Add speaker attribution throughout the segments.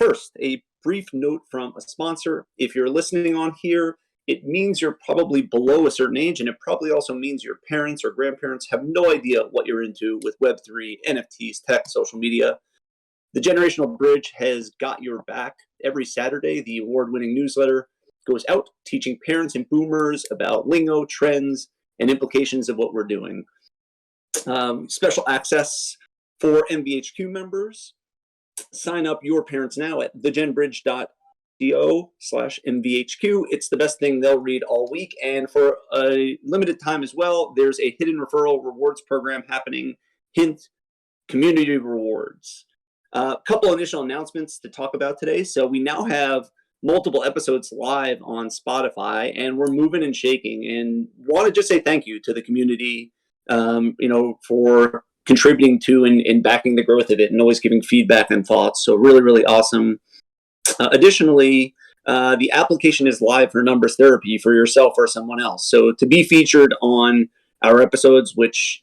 Speaker 1: First, a brief note from a sponsor. If you're listening on here, it means you're probably below a certain age, and it probably also means your parents or grandparents have no idea what you're into with Web3, NFTs, tech, social media. The Generational Bridge has got your back. Every Saturday, the award-winning newsletter goes out teaching parents and boomers about lingo, trends, and implications of what we're doing. Special access for MBHQ members. Sign up your parents now at thegenbridge.co/MVHQ. It's the best thing they'll read all week. And for a limited time as well, there's a hidden referral rewards program happening. Hint, community rewards. A couple initial announcements to talk about today. So we now have multiple episodes live on Spotify, and we're moving and shaking. And want to just say thank you to the community, for contributing to and backing the growth of it and always giving feedback and thoughts. So really, really awesome. Additionally, the application is live for numbers therapy for yourself or someone else. So to be featured on our episodes, which,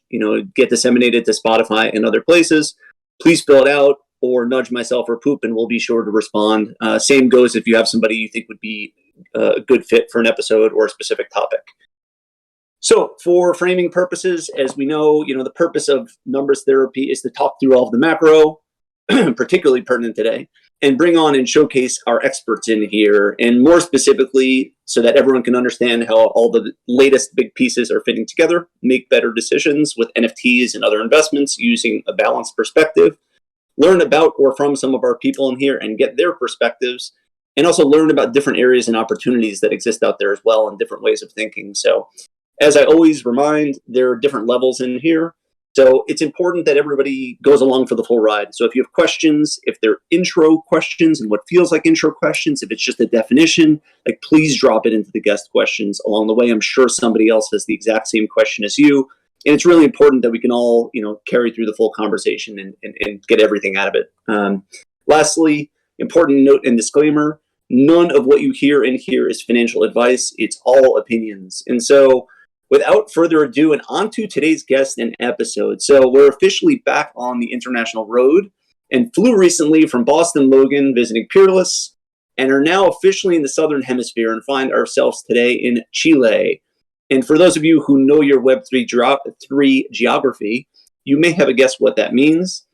Speaker 1: get disseminated to Spotify and other places, please fill it out or nudge myself or Poop, and we'll be sure to respond. Same goes if you have somebody you think would be a good fit for an episode or a specific topic. So for framing purposes, as we know, the purpose of numbers therapy is to talk through all of the macro, particularly pertinent today, and bring on and showcase our experts in here, and more specifically, so that everyone can understand how all the latest big pieces are fitting together, make better decisions with NFTs and other investments using a balanced perspective, learn about or from some of our people in here and get their perspectives, and also learn about different areas and opportunities that exist out there as well and different ways of thinking. So as I always remind, there are different levels in here. So it's important that everybody goes along for the full ride. So if you have questions, if they're intro questions and what feels like intro questions, if it's just a definition, please drop it into the guest questions along the way. I'm sure somebody else has the exact same question as you. And it's really important that we can all, carry through the full conversation and get everything out of it. Lastly, important note and disclaimer, none of what you hear in here is financial advice. It's all opinions. And so without further ado, and on to today's guest and episode. So we're officially back on the international road and flew recently from Boston Logan visiting Peerless, and are now officially in the Southern Hemisphere and find ourselves today in Chile. And for those of you who know your Web3 geography, you may have a guess what that means.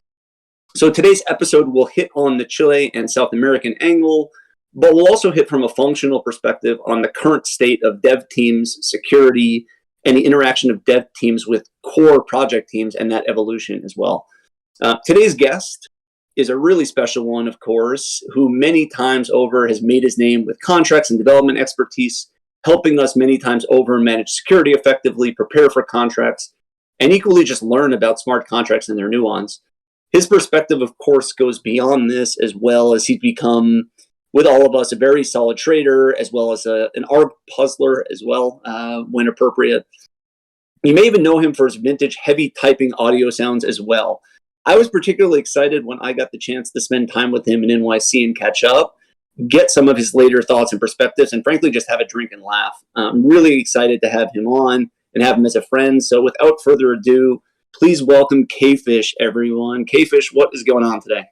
Speaker 1: So today's episode will hit on the Chile and South American angle, but we'll also hit from a functional perspective on the current state of dev teams, security, and the interaction of dev teams with core project teams and that evolution as well. Today's guest is a really special one, of course, who many times over has made his name with contracts and development expertise, helping us many times over manage security effectively, prepare for contracts, and equally just learn about smart contracts and their nuance. His perspective, of course, goes beyond this, as well as he's become, with all of us, a very solid trader, as well as an ARB puzzler as well, when appropriate. You may even know him for his vintage heavy typing audio sounds as well. I was particularly excited when I got the chance to spend time with him in NYC and catch up, get some of his later thoughts and perspectives, and frankly, just have a drink and laugh. I'm really excited to have him on and have him as a friend. So without further ado, please welcome Kfish, everyone. Kfish, what is going on today?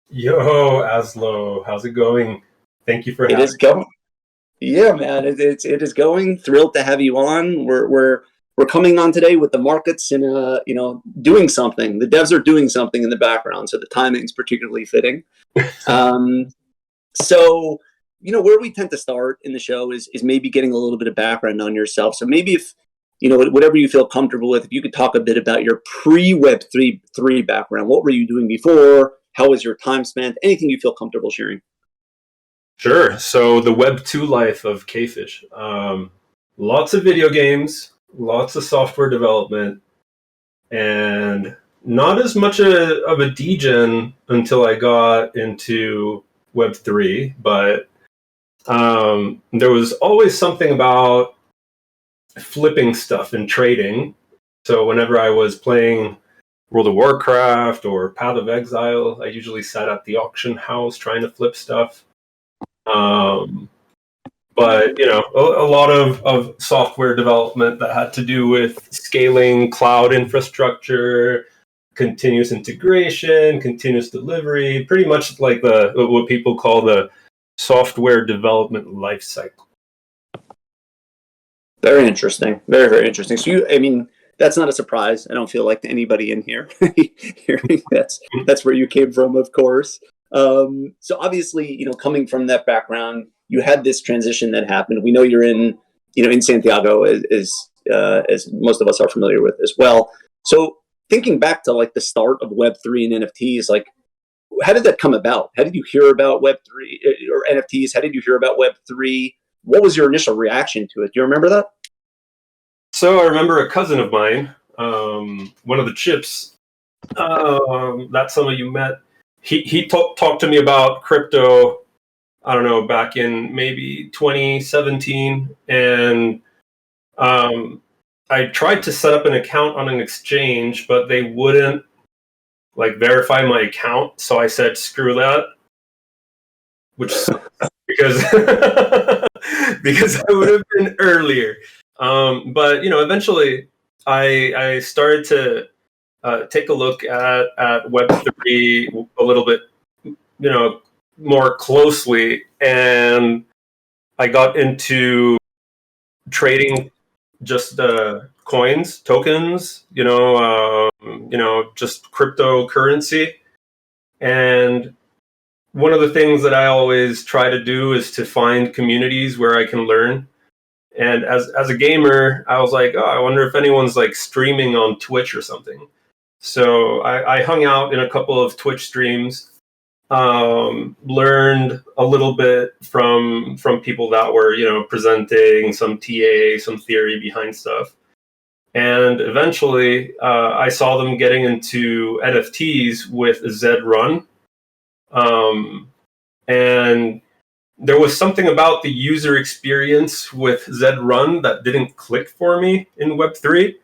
Speaker 2: Yo, Aslo, how's it going? Thank you for having me.
Speaker 1: It is going. Yeah, man, it is going. Thrilled to have you on. We're coming on today with the markets and doing something. The devs are doing something in the background, so the timing's particularly fitting. So, where we tend to start in the show is maybe getting a little bit of background on yourself. So maybe if whatever you feel comfortable with, if you could talk a bit about your pre-Web3 background. What were you doing before? How was your time spent? Anything you feel comfortable sharing?
Speaker 2: Sure. So the Web 2 life of Kfish. Lots of video games, lots of software development, and not as much of a degen until I got into Web 3, but there was always something about flipping stuff and trading. So whenever I was playing World of Warcraft or Path of Exile, I usually sat at the auction house trying to flip stuff. But, a lot of software development that had to do with scaling cloud infrastructure, continuous integration, continuous delivery, pretty much like what people call the software development lifecycle.
Speaker 1: Very interesting. Very, very interesting. So I mean, that's not a surprise. I don't feel like to anybody in here hearing that's where you came from, of course. So obviously, coming from that background, you had this transition that happened. We know you're in Santiago, as most of us are familiar with as well. So thinking back to like the start of Web3 and NFTs, like how did that come about? How did you hear about Web3 or NFTs? How did you hear about Web3? What was your initial reaction to it? Do you remember that?
Speaker 2: So I remember a cousin of mine, one of the Chips, that some of you met. He talked to me about crypto, I don't know, back in maybe 2017, and I tried to set up an account on an exchange, but they wouldn't like verify my account. So I said, screw that, which because because I would have been earlier. But eventually I started to take a look at Web3 a little bit, more closely, and I got into trading just coins, tokens, just cryptocurrency. And one of the things that I always try to do is to find communities where I can learn. And as a gamer, I was like, oh, I wonder if anyone's like streaming on Twitch or something. So I hung out in a couple of Twitch streams, learned a little bit from people that were, presenting some TA, some theory behind stuff. And eventually I saw them getting into NFTs with Zrun. And there was something about the user experience with Zrun that didn't click for me in Web3.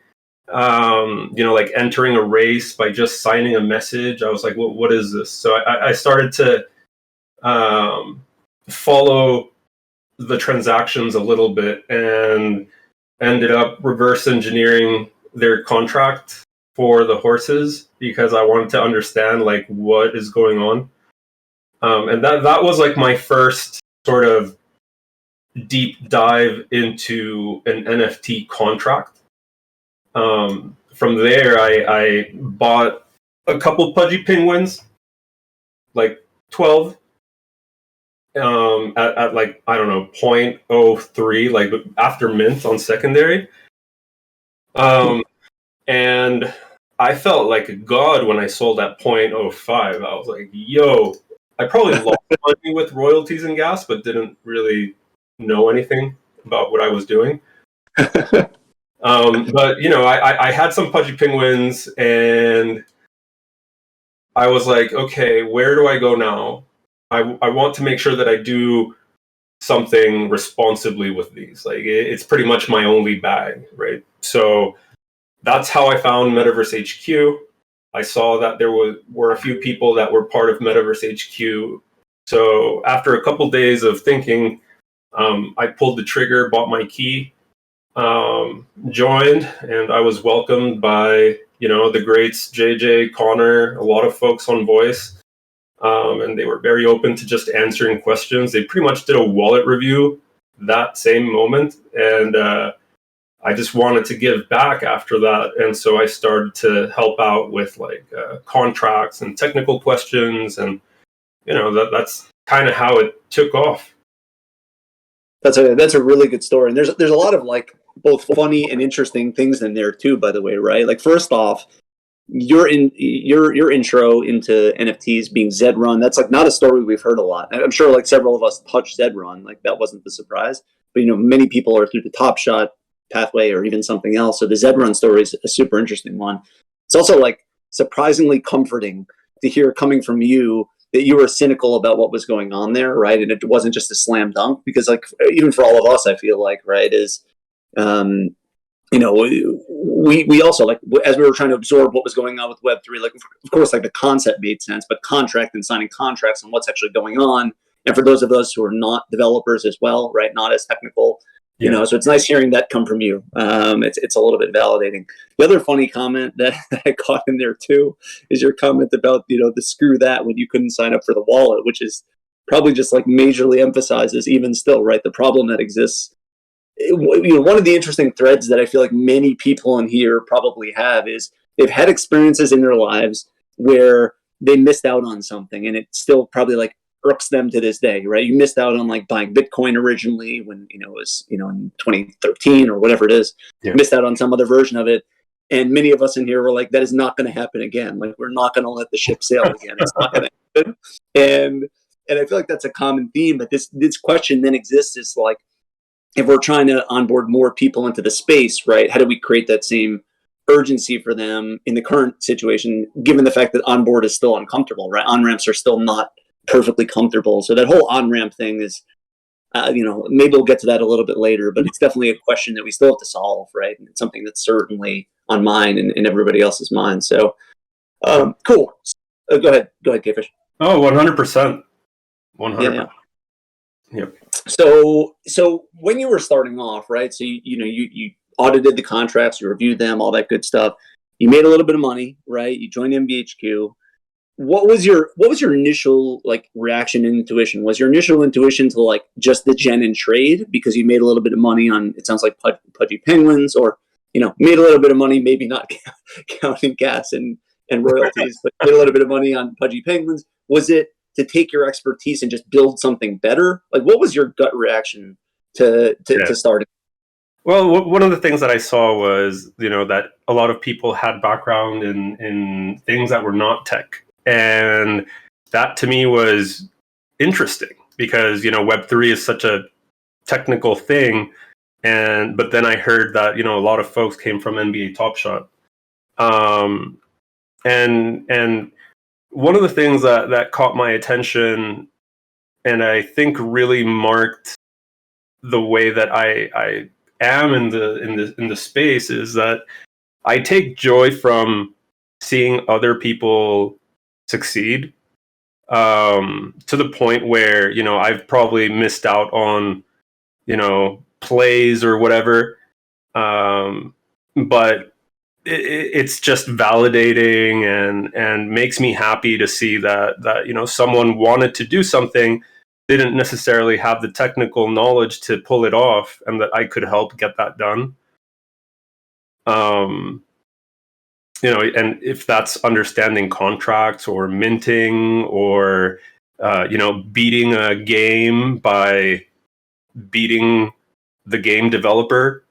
Speaker 2: Like entering a race by just signing a message. I was like, what is this? So I started to follow the transactions a little bit and ended up reverse engineering their contract for the horses because I wanted to understand like what is going on. And that was like my first sort of deep dive into an NFT contract. From there, I bought a couple pudgy penguins, like 12, at like, I don't know, 0.03, like after mint on secondary. And I felt like a god when I sold at 0.05. I was like, yo, I probably lost money with royalties and gas, but didn't really know anything about what I was doing. But I had some pudgy penguins, and I was like, okay, where do I go now? I want to make sure that I do something responsibly with these. Like it's pretty much my only bag, right? So that's how I found Metaverse HQ. I saw that there were a few people that were part of Metaverse HQ. So after a couple days of thinking, I pulled the trigger, bought my key, joined, and I was welcomed by the greats, JJ, Connor, a lot of folks on Voice, and they were very open to just answering questions. They pretty much did a wallet review that same moment, and I just wanted to give back after that, and so I started to help out with like contracts and technical questions, and that's kind of how it took off.
Speaker 1: That's a really good story, and there's a lot of like both funny and interesting things in there too. By the way, right? Like first off, your intro into NFTs being Zrun. That's like not a story we've heard a lot. I'm sure like several of us touched Zrun. Like that wasn't the surprise, but many people are through the Top Shot pathway or even something else. So the Zrun story is a super interesting one. It's also like surprisingly comforting to hear coming from you that you were cynical about what was going on there, right? And it wasn't just a slam dunk, because like even for all of us, I feel like, right, is we also, like, as we were trying to absorb what was going on with Web3, like of course like the concept made sense, but contract and signing contracts and what's actually going on, and for those of us who are not developers as well, right, not as technical, So it's nice hearing that come from you. It's a little bit validating. The other funny comment that I caught in there too is your comment about, the screw that when you couldn't sign up for the wallet, which is probably just like majorly emphasizes even still, right, the problem that exists. One of the interesting threads that I feel like many people in here probably have is they've had experiences in their lives where they missed out on something, and it still probably like irks them to this day, right? You missed out on like buying Bitcoin originally when it was in 2013 or whatever it is.
Speaker 2: Yeah.
Speaker 1: Missed out on some other version of it, and many of us in here were like, that is not going to happen again. Like, we're not going to let the ship sail again. It's not going to happen. And I feel like that's a common theme. But this question then exists is like, if we're trying to onboard more people into the space, right? How do we create that same urgency for them in the current situation, given the fact that onboard is still uncomfortable, right? On-ramps are still not perfectly comfortable. So that whole on-ramp thing is, maybe we'll get to that a little bit later, but it's definitely a question that we still have to solve, right? And it's something that's certainly on mine and everybody else's mind. So, cool. Go ahead, Kfish.
Speaker 2: Oh, 100%. 100%.
Speaker 1: Yeah.
Speaker 2: Yep.
Speaker 1: So when you were starting off, right? So you audited the contracts, you reviewed them, all that good stuff. You made a little bit of money, right? You joined MBHQ. What was your initial like reaction and intuition? Was your initial intuition to like just the gen and trade because you made a little bit of money on, it sounds like Pudgy Penguins, or made a little bit of money, maybe not counting gas and royalties, but made a little bit of money on Pudgy Penguins? Was it to take your expertise and just build something better? Like, what was your gut reaction to starting?
Speaker 2: Well, one of the things that I saw was, that a lot of people had background in things that were not tech. And that to me was interesting because, Web3 is such a technical thing. But then I heard that, a lot of folks came from NBA Top Shot. And one of the things that caught my attention and I think really marked the way that I am in the space is that I take joy from seeing other people succeed, to the point where I've probably missed out on plays or whatever, but it's just validating and makes me happy to see that someone wanted to do something, didn't necessarily have the technical knowledge to pull it off, and that I could help get that done. And if that's understanding contracts or minting or beating a game by beating the game developer.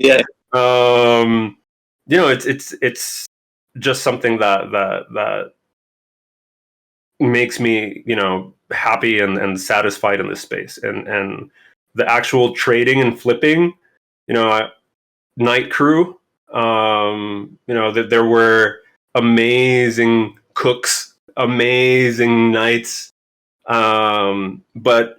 Speaker 1: Yeah.
Speaker 2: It's just something that makes me happy and satisfied in this space, and the actual trading and flipping, Night Crew, that there were amazing cooks, amazing nights, but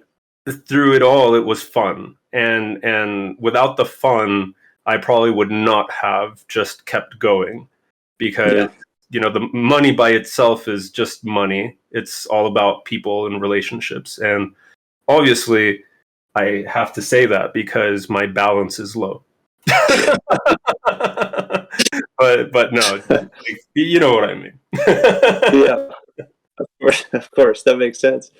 Speaker 2: through it all, it was fun, and without the fun, I probably would not have just kept going, because the money by itself is just money. It's all about people and relationships, and obviously I have to say that because my balance is low. but no, you know what I mean.
Speaker 1: Yeah, of course, that makes sense.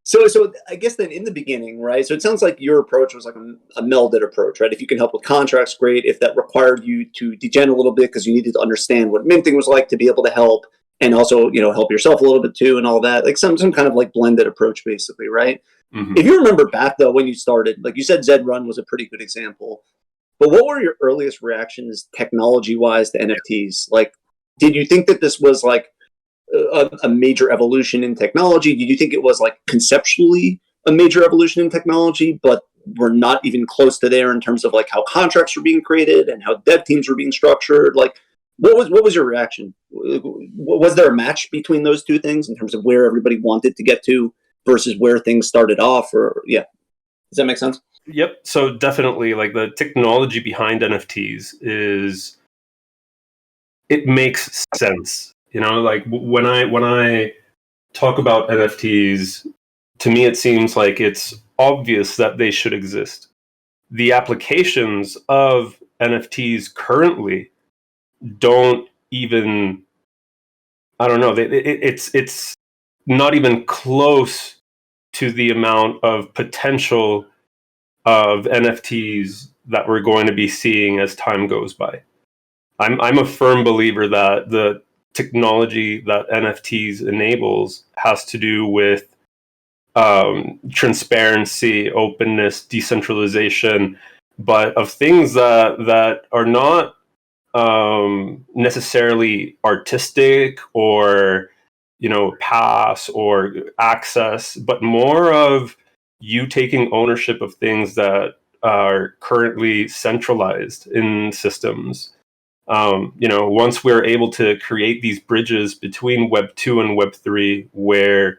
Speaker 1: So I guess then in the beginning, right? So it sounds like your approach was like a melded approach, right? If you can help with contracts, great. If that required you to degen a little bit because you needed to understand what minting was like to be able to help, and also help yourself a little bit too, and all that, like some kind of like blended approach, basically, right? Mm-hmm. If you remember back though when you started, like you said, Zed Run was a pretty good example. But what were your earliest reactions technology-wise to NFTs? Like, did you think that this was like a major evolution in technology? Did you think it was like conceptually a major evolution in technology, but we're not even close to there in terms of like how contracts were being created and how dev teams were being structured? Like, what was your reaction? Was there a match between those two things in terms of where everybody wanted to get to versus where things started off? Or does that make sense?
Speaker 2: Yep. So definitely, like, the technology behind NFTs it makes sense. Like when I talk about NFTs, to me it seems like it's obvious that they should exist. The applications of NFTs currently don't even, I don't know, it's not even close to the amount of potential of NFTs that we're going to be seeing as time goes by. I'm a firm believer that the technology that NFTs enables has to do with transparency, openness, decentralization, but of things that are not necessarily artistic or pass or access, but more of you taking ownership of things that are currently centralized in systems. Once we're able to create these bridges between Web 2 and Web 3, where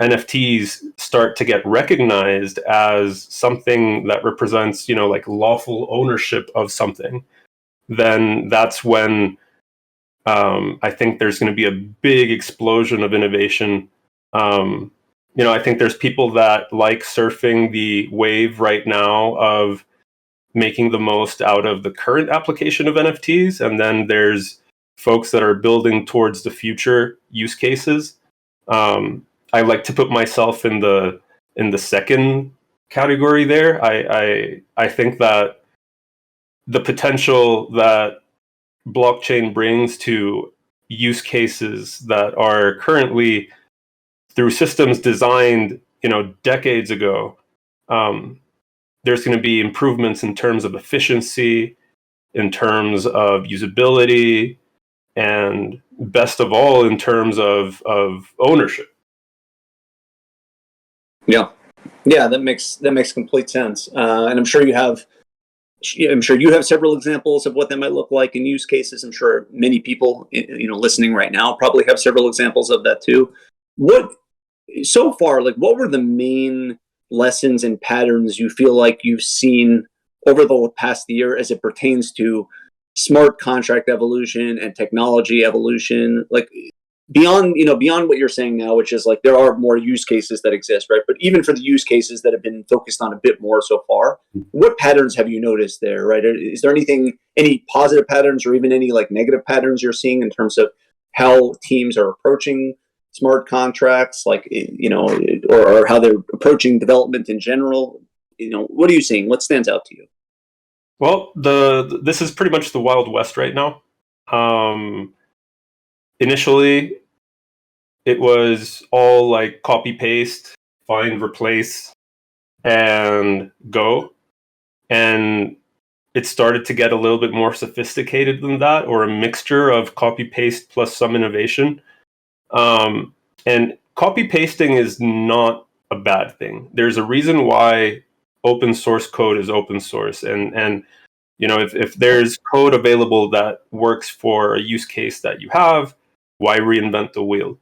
Speaker 2: NFTs start to get recognized as something that represents, like lawful ownership of something, then that's when I think there's going to be a big explosion of innovation. I think there's people that like surfing the wave right now of making the most out of the current application of NFTs, and then there's folks that are building towards the future use cases. I like to put myself in the second category there. I think that the potential that blockchain brings to use cases that are currently through systems designed, decades ago, there's going to be improvements in terms of efficiency, in terms of usability, and best of all, in terms of ownership.
Speaker 1: Yeah, that makes complete sense, and I'm sure you have several examples of what that might look like in use cases. I'm sure many people, listening right now probably have several examples of that too. What so far, what were the main lessons and patterns you feel like you've seen over the past year as it pertains to smart contract evolution and technology evolution? Beyond what you're saying now, which is there are more use cases that exist, right? But even for the use cases that have been focused on a bit more so far, what patterns have you noticed there, right? Is there any positive patterns or even any negative patterns you're seeing in terms of how teams are approaching smart contracts, or how they're approaching development in general? What are you seeing? What stands out to you?
Speaker 2: Well, this is pretty much the Wild West right now. Initially, it was all copy paste, find, replace, and go. And it started to get a little bit more sophisticated than that, or a mixture of copy paste plus some innovation. And copy pasting is not a bad thing. There's a reason why open source code is open source. And if there's code available that works for a use case that you have, why reinvent the wheel?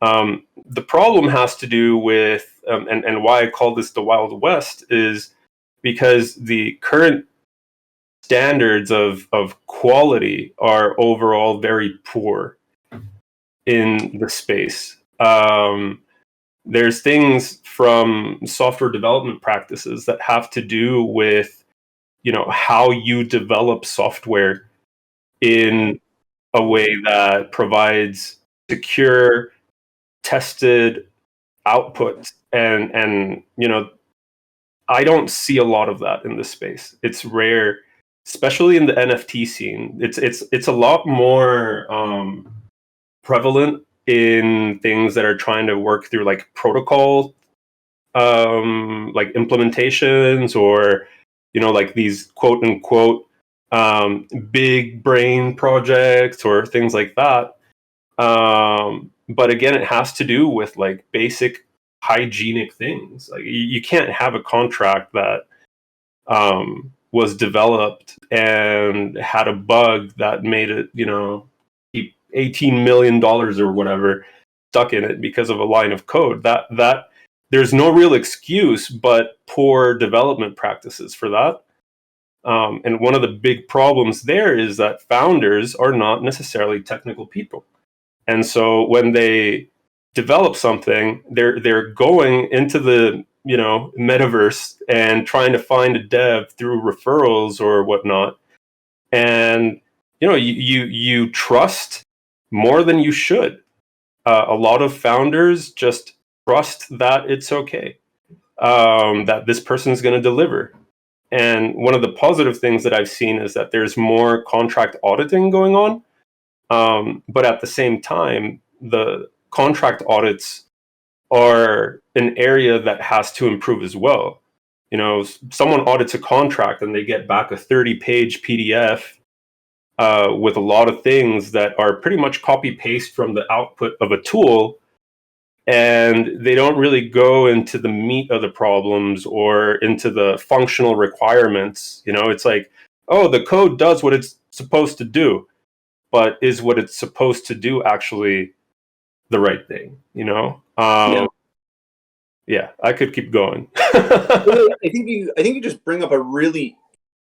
Speaker 2: The problem has to do with, and why I call this the Wild West, is because the current standards of quality are overall very poor in the space. There's things from software development practices that have to do with, how you develop software in a way that provides secure, tested output, and I don't see a lot of that in this space. It's rare, especially in the NFT scene. It's a lot more prevalent in things that are trying to work through protocol implementations, or these quote unquote big brain projects or things like that. But again, it has to do with basic hygienic things. You can't have a contract that was developed and had a bug that made it, $18 million or whatever stuck in it because of a line of code. That there's no real excuse but poor development practices for that. And one of the big problems there is that founders are not necessarily technical people. And so when they develop something, they're going into the Metaverse and trying to find a dev through referrals or whatnot. And, you trust more than you should. A lot of founders just trust that it's okay, that this person's going to deliver. And one of the positive things that I've seen is that there's more contract auditing going on. But at the same time, the contract audits are an area that has to improve as well. Someone audits a contract and they get back a 30-page PDF with a lot of things that are pretty much copy-paste from the output of a tool, and they don't really go into the meat of the problems or into the functional requirements. It's like, oh, the code does what it's supposed to do, but is what it's supposed to do actually the right thing? Yeah, I could keep going.
Speaker 1: Well, I think you just bring up a really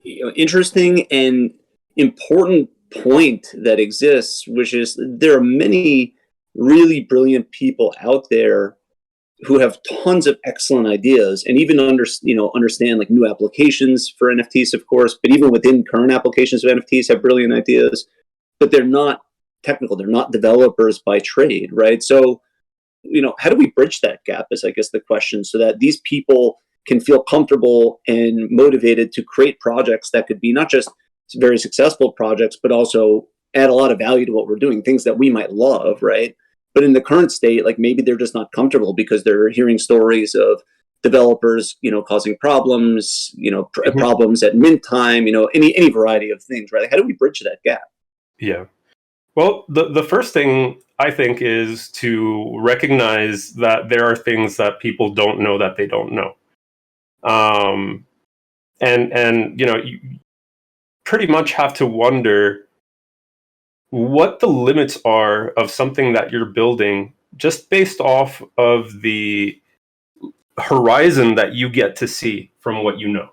Speaker 1: interesting and important point that exists, which is there are many really brilliant people out there who have tons of excellent ideas and even understand like new applications for NFTs, of course, but even within current applications of NFTs have brilliant ideas, but they're not technical. They're not developers by trade, right? So, how do we bridge that gap is, I guess, the question, so that these people can feel comfortable and motivated to create projects that could be not just very successful projects, but also add a lot of value to what we're doing, things that we might love, right? But in the current state, like maybe they're just not comfortable because they're hearing stories of developers, causing problems, problems at mint time, any variety of things, right? Like, how do we bridge that gap?
Speaker 2: Yeah. Well, the first thing I think is to recognize that there are things that people don't know that they don't know. And you pretty much have to wonder what the limits are of something that you're building just based off of the horizon that you get to see from what you know.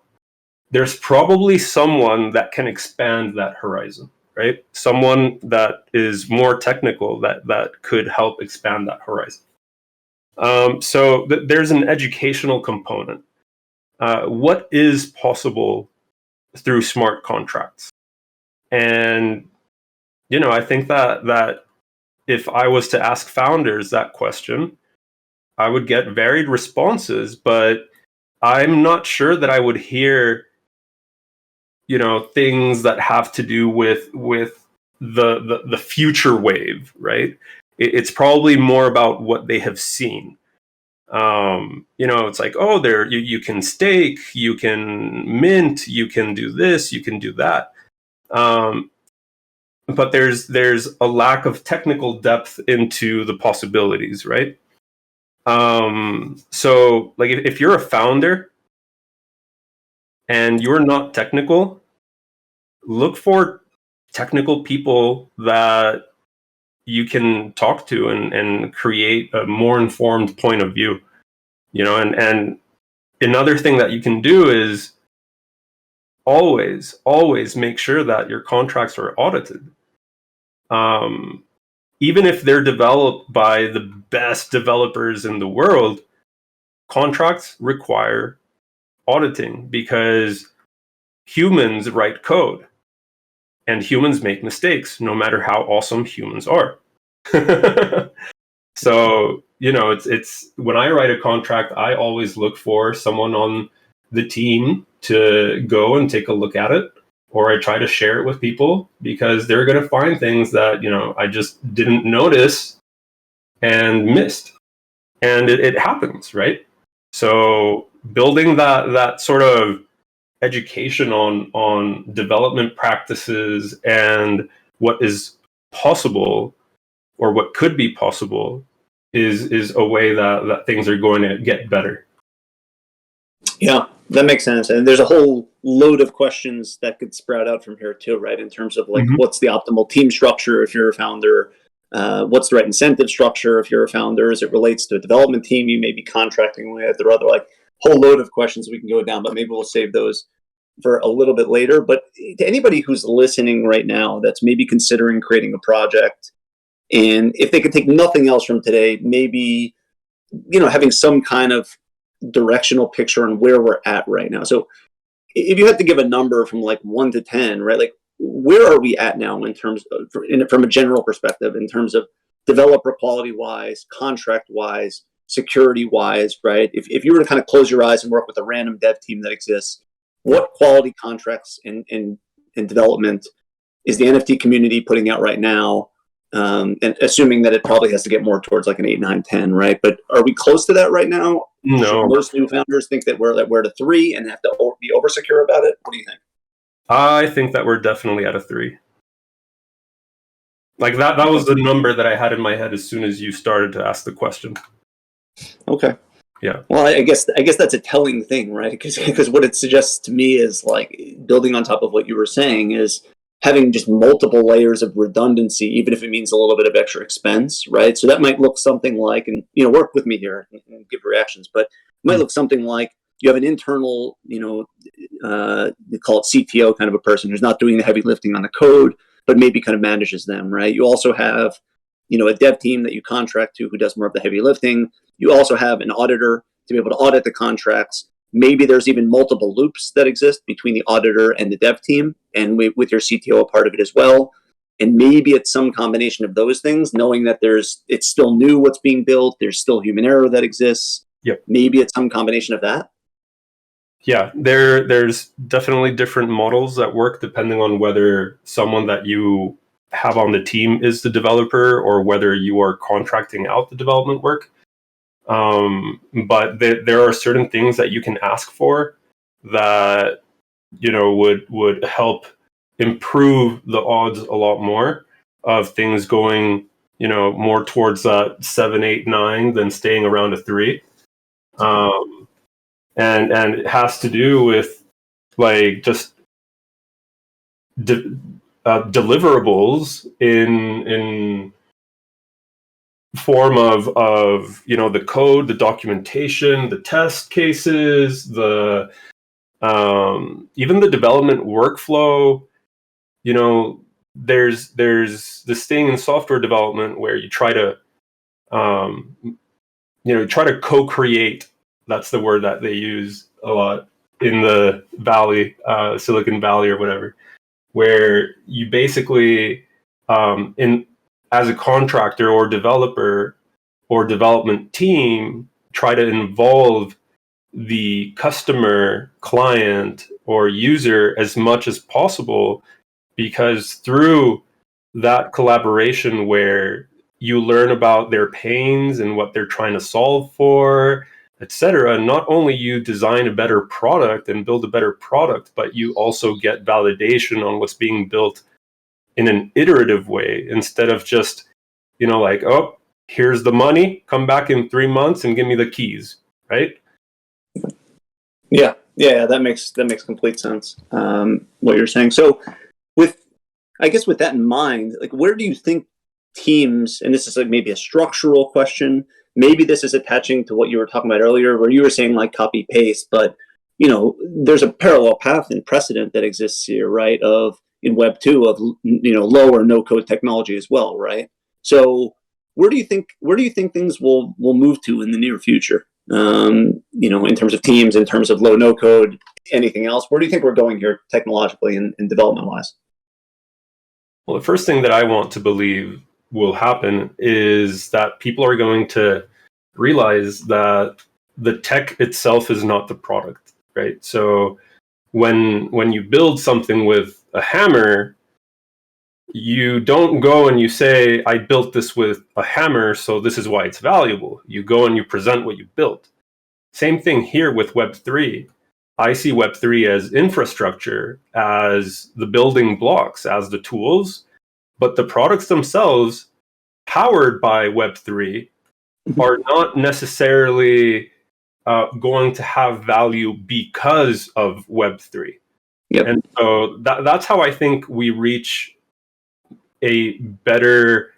Speaker 2: There's probably someone that can expand that horizon, right? Someone that is more technical that could help expand that horizon. So there's an educational component. What is possible through smart contracts? And I think that if I was to ask founders that question, I would get varied responses, but I'm not sure that I would hear things that have to do with the future wave, right? It's probably more about what they have seen. It's like, oh, there you can stake, you can mint, you can do this, you can do that. But there's a lack of technical depth into the possibilities, right? So like if you're a founder and you're not technical, look for technical people that you can talk to and create a more informed point of view. And another thing that you can do is always make sure that your contracts are audited. Even if they're developed by the best developers in the world, contracts require auditing because humans write code and humans make mistakes, no matter how awesome humans are. So, it's when I write a contract, I always look for someone on the team to go and take a look at it, or I try to share it with people because they're going to find things that, I just didn't notice and missed. And it happens, right? So building that sort of education on development practices and what is possible or what could be possible is a way that things are going to get better.
Speaker 1: Yeah, that makes sense. And there's a whole load of questions that could sprout out from here too, right? In terms of like, what's the optimal team structure if you're a founder? What's the right incentive structure if you're a founder as it relates to a development team you may be contracting with, or other like whole load of questions we can go down, but maybe we'll save those for a little bit later. But to anybody who's listening right now that's maybe considering creating a project, and if they could take nothing else from today, maybe having some kind of directional picture on where we're at right now. So if you had to give a number from like 1 to 10, right? Like where are we at now in terms of, from a general perspective, in terms of developer quality wise, contract wise, security wise, right? If you were to kind of close your eyes and work with a random dev team that exists, what quality contracts in development is the NFT community putting out right now? And assuming that it probably has to get more towards like an 8, 9, 10, right? But are we close to that right now?
Speaker 2: No.
Speaker 1: Should most new founders think that we're at a 3 and have to be over secure about it? What do you think?
Speaker 2: I think that we're definitely at a 3. Like that was the number that I had in my head as soon as you started to ask the question.
Speaker 1: Okay.
Speaker 2: Yeah.
Speaker 1: Well, I guess that's a telling thing, right? Because what it suggests to me is, like, building on top of what you were saying, is having just multiple layers of redundancy, even if it means a little bit of extra expense, right? So that might look something like, and work with me here and give reactions, but it might look something like you have an internal, you call it CTO kind of a person who's not doing the heavy lifting on the code, but maybe kind of manages them, right? You also have, a dev team that you contract to who does more of the heavy lifting. You also have an auditor to be able to audit the contracts. Maybe there's even multiple loops that exist between the auditor and the dev team, and with your CTO a part of it as well. And maybe it's some combination of those things, knowing that it's still new what's being built. There's still human error that exists.
Speaker 2: Yep.
Speaker 1: Maybe it's some combination of that.
Speaker 2: Yeah, there's definitely different models that work depending on whether someone that you have on the team is the developer or whether you are contracting out the development work. But there are certain things that you can ask for that would help improve the odds a lot more of things going more towards 7, 8, 9 than staying around a 3. And it has to do with like just deliverables in form of the code, the documentation, the test cases, the even the development workflow. There's this thing in software development where you try to co-create. That's the word that they use a lot in the Valley, Silicon Valley or whatever, where you basically, as a contractor or developer or development team, try to involve the customer, client, or user as much as possible, because through that collaboration where you learn about their pains and what they're trying to solve for, etc., not only you design a better product and build a better product, but you also get validation on what's being built in an iterative way, instead of just, like, oh, here's the money, come back in 3 months and give me the keys, right?
Speaker 1: Yeah, that makes complete sense. What you're saying. So, with that in mind, like, where do you think teams, and this is like maybe a structural question, maybe this is attaching to what you were talking about earlier, where you were saying like copy paste, but there's a parallel path and precedent that exists here, right? Of in Web 2 of low or no code technology as well, right? So where do you think things will move to in the near future? In terms of teams, in terms of low no code, anything else? Where do you think we're going here technologically and development wise?
Speaker 2: Well, the first thing that I want to believe will happen is that people are going to realize that the tech itself is not the product, right? So when you build something with a hammer, you don't go and you say, I built this with a hammer, so this is why it's valuable. You go and you present what you built. Same thing here with Web3. I see Web3 as infrastructure, as the building blocks, as the tools, but the products themselves, powered by Web3, are not necessarily going to have value because of Web3.
Speaker 1: Yep.
Speaker 2: And so that's how I think we reach a better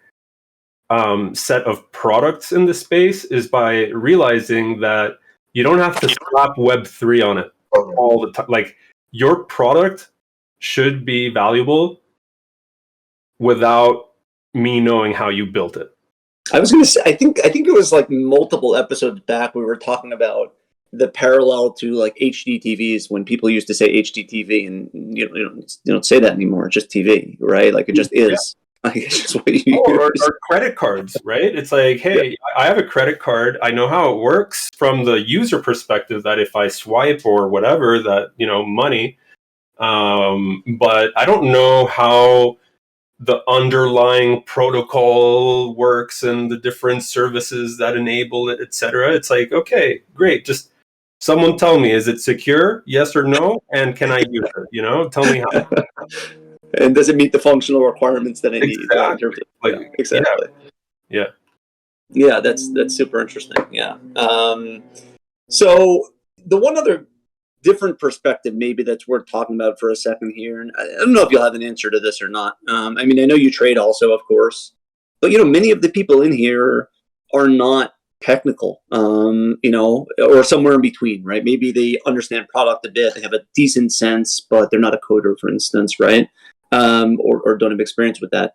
Speaker 2: set of products in this space, is by realizing that you don't have to slap Web3 on it all the time. Like, your product should be valuable without me knowing how you built it.
Speaker 1: I was going to say, I think it was like multiple episodes back we were talking about the parallel to like HD TVs when people used to say HDTV, and you don't say that anymore. It's just TV, right? Like it just is. Like it's just what you use.
Speaker 2: Or credit cards, right? It's like, hey, I have a credit card. I know how it works from the user perspective, that if I swipe or whatever, that, money. But I don't know how the underlying protocol works and the different services that enable it, etc. It's like, okay, great. Just someone tell me, is it secure? Yes or no? And can I use it? Tell me how.
Speaker 1: And does it meet the functional requirements that I need?
Speaker 2: Exactly.
Speaker 1: In terms of,
Speaker 2: Like,
Speaker 1: exactly. Yeah, that's super interesting. Yeah. So the one other different perspective maybe that's worth talking about for a second here, and I don't know if you'll have an answer to this or not. I mean, I know you trade also, of course, but many of the people in here are not technical, or somewhere in between, right? Maybe they understand product a bit, they have a decent sense, but they're not a coder, for instance, right? Or don't have experience with that.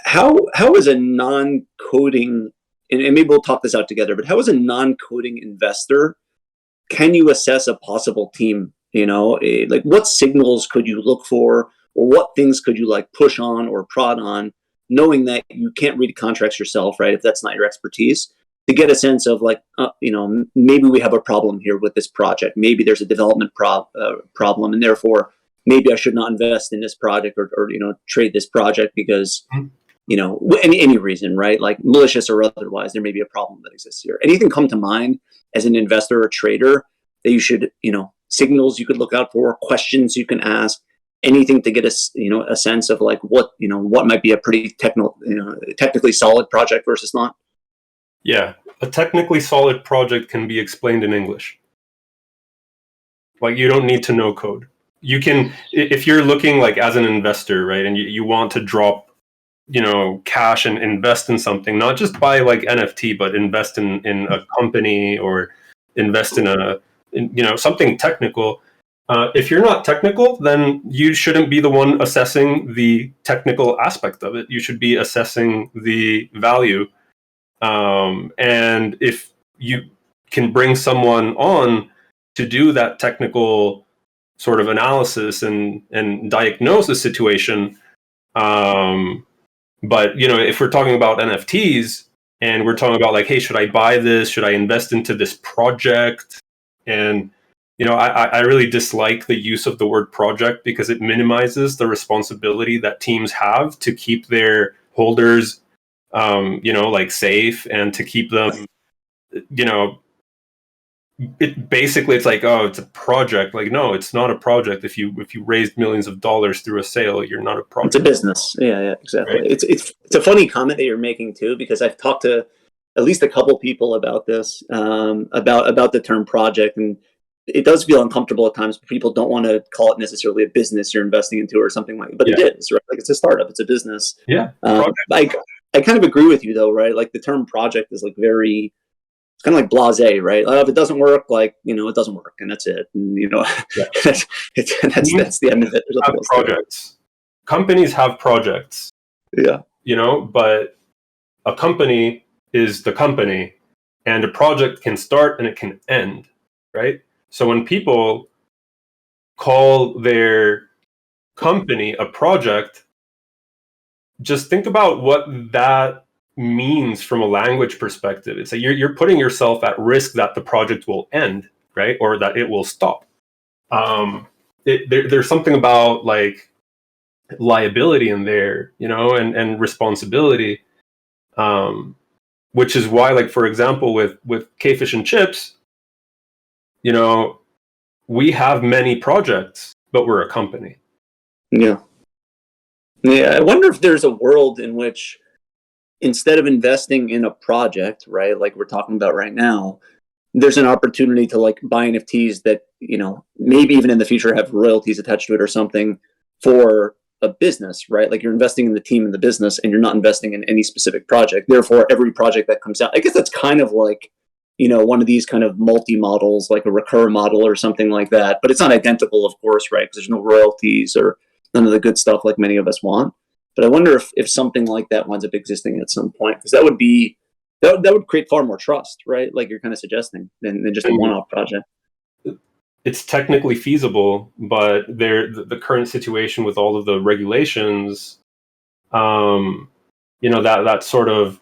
Speaker 1: How is a non-coding, and maybe we'll talk this out together, but how is a non-coding investor, can you assess a possible team? Like what signals could you look for, or what things could you like push on or prod on, knowing that you can't read contracts yourself, right? If that's not your expertise, to get a sense of like, maybe we have a problem here with this project. Maybe there's a development problem, and therefore maybe I should not invest in this project or trade this project because any reason, right? Like malicious or otherwise, there may be a problem that exists here. Anything come to mind as an investor or trader that you should, signals you could look out for, questions you can ask, anything to get a sense of like what might be a pretty technically solid project versus not?
Speaker 2: Yeah, a technically solid project can be explained in English. Like you don't need to know code. You can, if you're looking like as an investor, right, and you want to drop cash and invest in something, not just buy like NFT, but invest in a company or invest in something technical. If you're not technical, then you shouldn't be the one assessing the technical aspect of it. You should be assessing the value. And if you can bring someone on to do that technical sort of analysis and diagnose the situation, but if we're talking about NFTs and we're talking about like, hey, should I buy this? Should I invest into this project? And I really dislike the use of the word project because it minimizes the responsibility that teams have to keep their holders, like safe and to keep them, it's like, oh, it's a project. Like, no, it's not a project. If you raised millions of dollars through a sale, you're not a project.
Speaker 1: It's a business. Yeah, exactly. Right? It's a funny comment that you're making too, because I've talked to at least a couple people about this, about the term project, and it does feel uncomfortable at times. People don't want to call it necessarily a business you're investing into or something like that, but it is, right? Like it's a startup, it's a business.
Speaker 2: Yeah.
Speaker 1: I kind of agree with you though, right? Like the term project is like very, it's kind of like blasé, right? If it doesn't work, like, it doesn't work and that's it. And, that's the end of it.
Speaker 2: Have projects. Companies have projects.
Speaker 1: Yeah.
Speaker 2: But a company is the company and a project can start and it can end, right? So when people call their company a project, just think about what that means from a language perspective. It's like you're putting yourself at risk that the project will end, right? Or that it will stop. There's something about like liability in there, and responsibility, which is why, like, for example, with Kfish and Chips, we have many projects, but we're a company.
Speaker 1: Yeah. I wonder if there's a world in which instead of investing in a project, right, like we're talking about right now, there's an opportunity to like buy NFTs that, maybe even in the future have royalties attached to it or something for a business, right? Like you're investing in the team and the business and you're not investing in any specific project. Therefore, every project that comes out, I guess that's kind of like, one of these kind of multi-models, like a recur model or something like that. But it's not identical, of course, right? Because there's no royalties or none of the good stuff like many of us want. But I wonder if something like that winds up existing at some point, because that would be that would create far more trust, right? Like you're kind of suggesting than just a
Speaker 2: And
Speaker 1: one-off project.
Speaker 2: it's technically feasible, but the current situation with all of the regulations, that sort of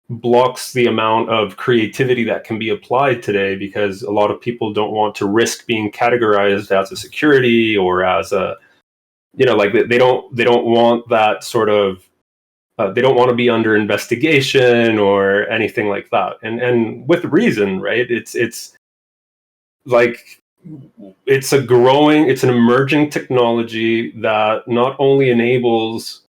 Speaker 2: blocks the amount of creativity that can be applied today, because a lot of people don't want to risk being categorized as a security or as a, like they don't want that sort of, they don't want to be under investigation or anything like that, and with reason, right? It's like, it's an emerging technology that not only enables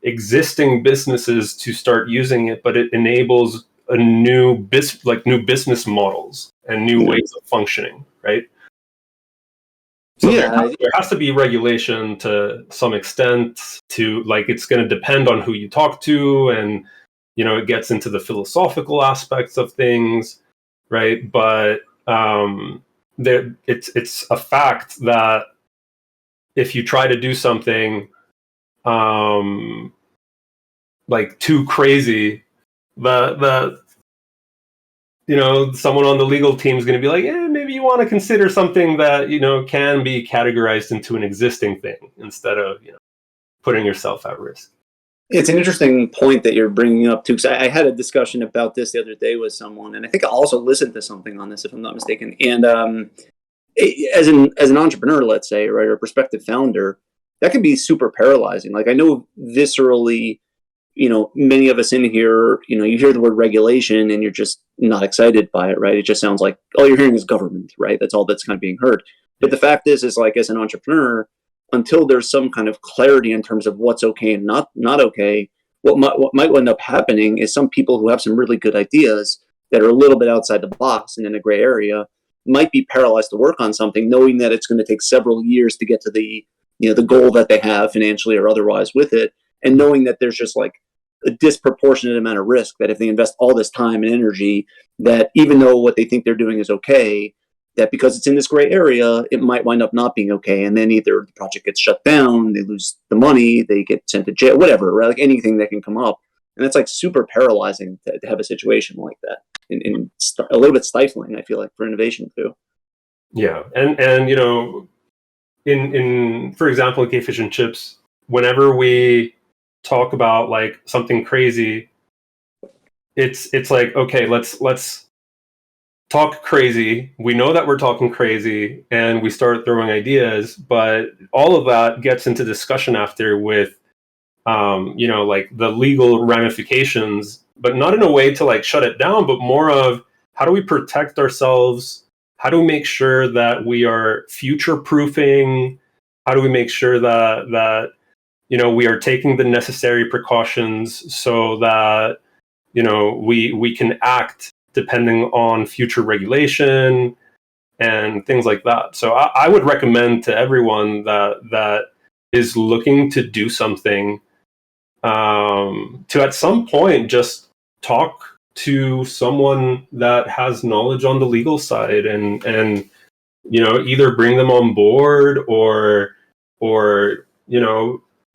Speaker 2: existing businesses to start using it, but it enables a new business models and new
Speaker 1: Yeah.
Speaker 2: ways of functioning, right? So
Speaker 1: Yeah,
Speaker 2: there has to be regulation to some extent. To, like, it's going to depend on who you talk to, and it gets into the philosophical aspects of things, right? But it's a fact that if you try to do something like too crazy, that someone on the legal team is going to be like, maybe you want to consider something that can be categorized into an existing thing instead of putting yourself at risk.
Speaker 1: it's an interesting point that you're bringing up too, because I had a discussion about this the other day with someone, and I think I also listened to something on this, if I'm not mistaken. And as an entrepreneur, let's say, right, or a prospective founder, that can be super paralyzing. Like I know viscerally, many of us in here, you hear the word regulation and you're just not excited by it, right? It just sounds like all you're hearing is government, right? That's all that's kind of being heard. But the fact is like, as an entrepreneur, until there's some kind of clarity in terms of what's okay and not okay, what might end up happening is some people who have some really good ideas that are a little bit outside the box and in a gray area might be paralyzed to work on something, knowing that it's going to take several years to get to the the goal that they have financially or otherwise with it, and knowing that there's just like a disproportionate amount of risk that if they invest all this time and energy, that even though what they think they're doing is okay, that because it's in this gray area, it might wind up not being okay. And then either the project gets shut down, they lose the money, they get sent to jail, whatever, right? Like anything that can come up. And it's like super paralyzing to have a situation like that, and a little bit stifling, I feel like, for innovation too.
Speaker 2: Yeah, and in for example, in Kfish and Chips, whenever we talk about like something crazy, it's like, okay, let's talk crazy. We know that we're talking crazy, and we start throwing ideas, but all of that gets into discussion after with like the legal ramifications, but not in a way to like shut it down, but more of how do we protect ourselves? How do we make sure that we are future proofing? How do we make sure that we are taking the necessary precautions so that we can act depending on future regulation and things like that. So I would recommend to everyone that is looking to do something, to at some point just talk to someone that has knowledge on the legal side, and either bring them on board or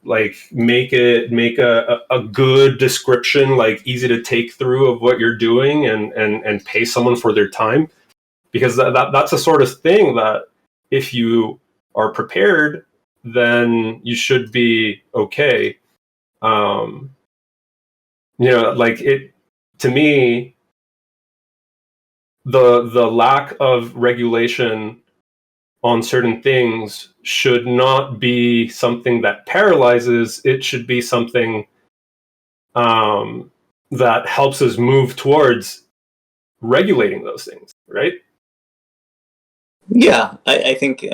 Speaker 2: like make a good description, like easy to take through, of what you're doing, and pay someone for their time, because that's a sort of thing that if you are prepared, then you should be okay. Like, it, to me, the lack of regulation on certain things should not be something that paralyzes. It should be something that helps us move towards regulating those things, right?
Speaker 1: Yeah, I think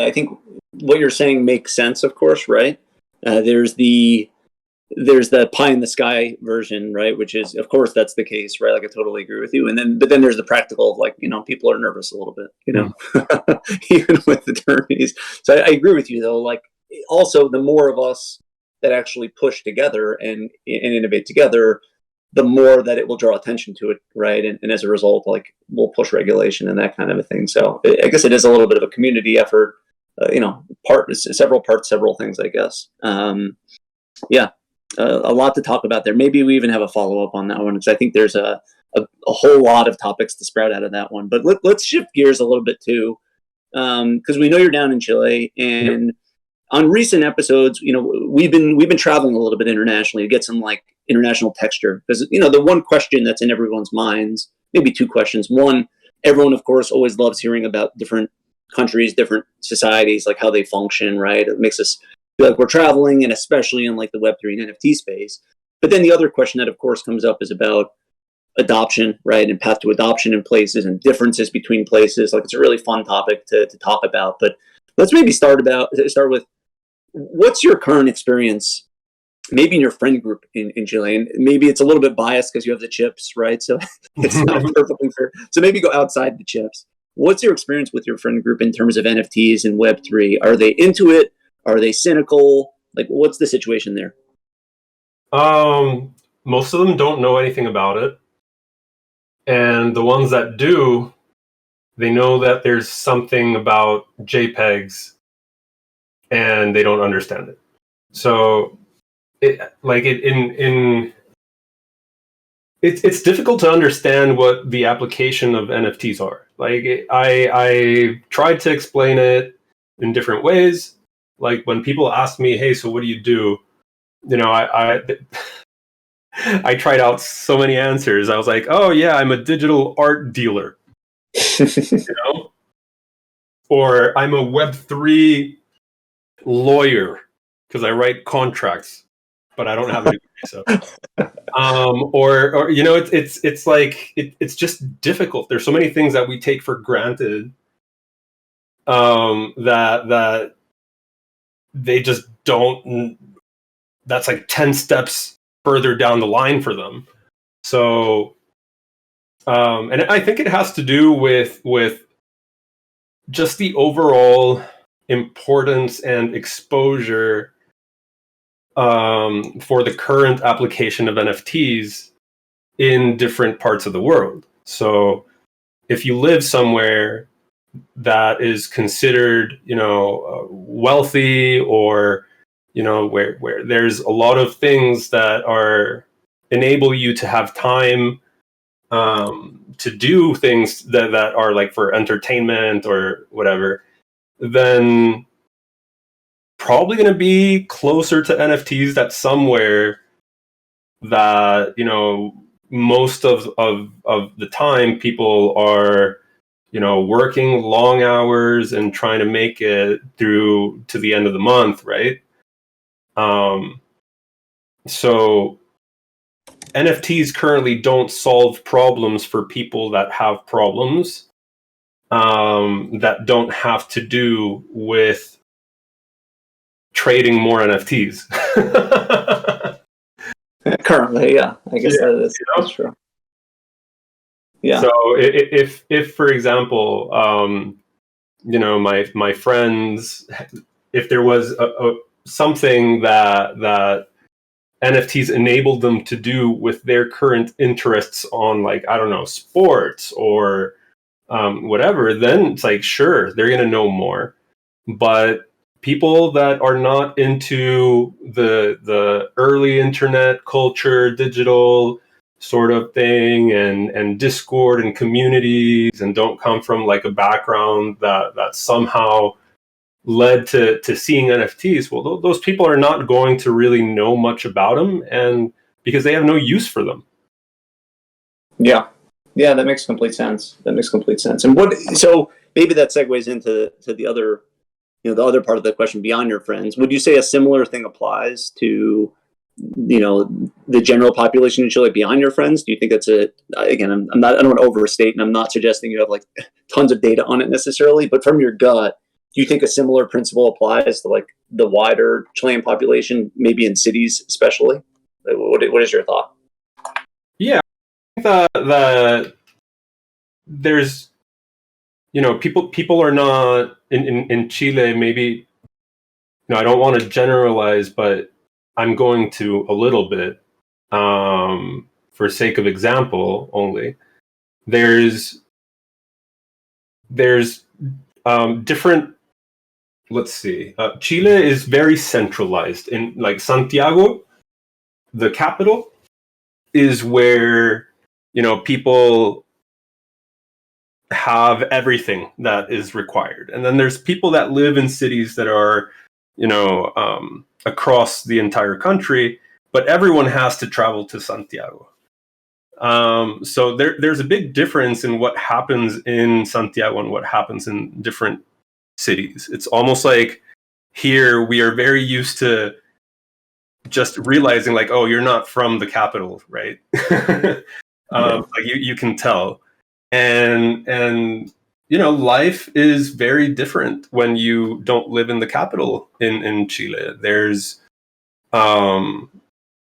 Speaker 1: what you're saying makes sense, of course, right? There's the pie in the sky version, right? Which is, of course, that's the case, right? Like I totally agree with you. But then there's the practical of like, people are nervous a little bit, even with attorneys. So I agree with you though. Like also, the more of us that actually push together and innovate together, the more that it will draw attention to it, right? And as a result, like we'll push regulation and that kind of a thing. So I guess it is a little bit of a community effort, several parts, several things, I guess. Yeah. a lot to talk about there. Maybe we even have a follow up on that one because I think there's a whole lot of topics to sprout out of that one. But let's shift gears a little bit too, because we know you're down in Chile,
Speaker 2: Yep.
Speaker 1: and on recent episodes, we've been traveling a little bit internationally to get some like international texture because the one question that's in everyone's minds, maybe two questions. One, everyone of course always loves hearing about different countries, different societies, like how they function, right? It makes us feel like we're traveling, and especially in like the Web3 and NFT space. But then the other question that of course comes up is about adoption, right, and path to adoption in places and differences between places. Like it's a really fun topic to talk about. But let's maybe start with what's your current experience, maybe in your friend group in Chile, and maybe it's a little bit biased because you have the chips, right? So it's not perfectly fair. So maybe go outside the chips. What's your experience with your friend group in terms of NFTs and Web3? Are they into it? Are they cynical? Like, what's the situation there?
Speaker 2: Most of them don't know anything about it, and the ones that do, they know that there's something about JPEGs, and they don't understand it. So, it's difficult to understand what the application of NFTs are. I tried to explain it in different ways. Like when people ask me, "Hey, so what do you do?" I I tried out so many answers. I was like, "Oh yeah, I'm a digital art dealer," you know, or I'm a Web3 lawyer because I write contracts, but I don't have a degree. So, or it's like it's just difficult. There's so many things that we take for granted, that they just don't. That's like 10 steps further down the line for them. So, and I think it has to do with just the overall importance and exposure, for the current application of NFTs in different parts of the world. So if you live somewhere that is considered, wealthy, or where there's a lot of things that are enable you to have time, to do things that are like for entertainment or whatever, then probably going to be closer to NFTs. That somewhere that most of the time people are working long hours and trying to make it through to the end of the month, right? So NFTs currently don't solve problems for people that have problems, that don't have to do with trading more NFTs.
Speaker 1: Currently, yeah, I guess
Speaker 2: Yeah,
Speaker 1: that's true. Yeah.
Speaker 2: So if for example, my friends, if there was something that NFTs enabled them to do with their current interests on, like, I don't know, sports or whatever, then it's like, sure, they're gonna know more. But people that are not into the early internet culture, digital sort of thing, and Discord and communities, and don't come from like a background that somehow led to seeing NFTs, well, those people are not going to really know much about them, and because they have no use for them.
Speaker 1: Yeah. Yeah, that makes complete sense. That makes complete sense. And so maybe that segues into the other, the other part of the question beyond your friends. Would you say a similar thing applies to, the general population in Chile beyond your friends? Do you think that's again, I don't want to overstate, and I'm not suggesting you have like tons of data on it necessarily, but from your gut, do you think a similar principle applies to like the wider Chilean population, maybe in cities especially? What is your thought?
Speaker 2: Yeah, I think that there's people are not in Chile, maybe, I don't want to generalize, but I'm going to a little bit, for sake of example only. There's different. Let's see. Chile is very centralized. In like Santiago the capital is where, people have everything that is required. And then there's people that live in cities that are, across the entire country, but everyone has to travel to Santiago. So there's a big difference in what happens in Santiago and what happens in different cities. It's almost like here we are very used to just realizing like, oh, you're not from the capital, right? Like you can tell. And life is very different when you don't live in the capital in Chile. There's